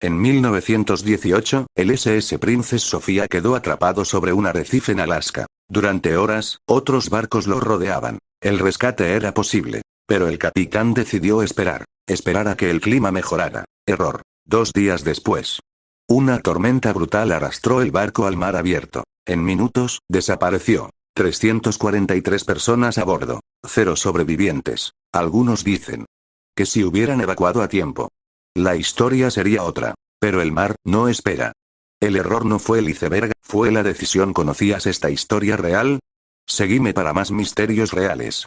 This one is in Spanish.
En 1918, el SS Princess Sofía quedó atrapado sobre un arrecife en Alaska. Durante horas, otros barcos lo rodeaban. El rescate era posible. Pero el capitán decidió esperar. Esperar a que el clima mejorara. Error. 2 días después. Una tormenta brutal arrastró el barco al mar abierto. En minutos, desapareció. 343 personas a bordo. 0 sobrevivientes. Algunos dicen que si hubieran evacuado a tiempo, la historia sería otra. Pero el mar no espera. El error no fue el iceberg, fue la decisión. ¿Conocías esta historia real? Seguime para más misterios reales.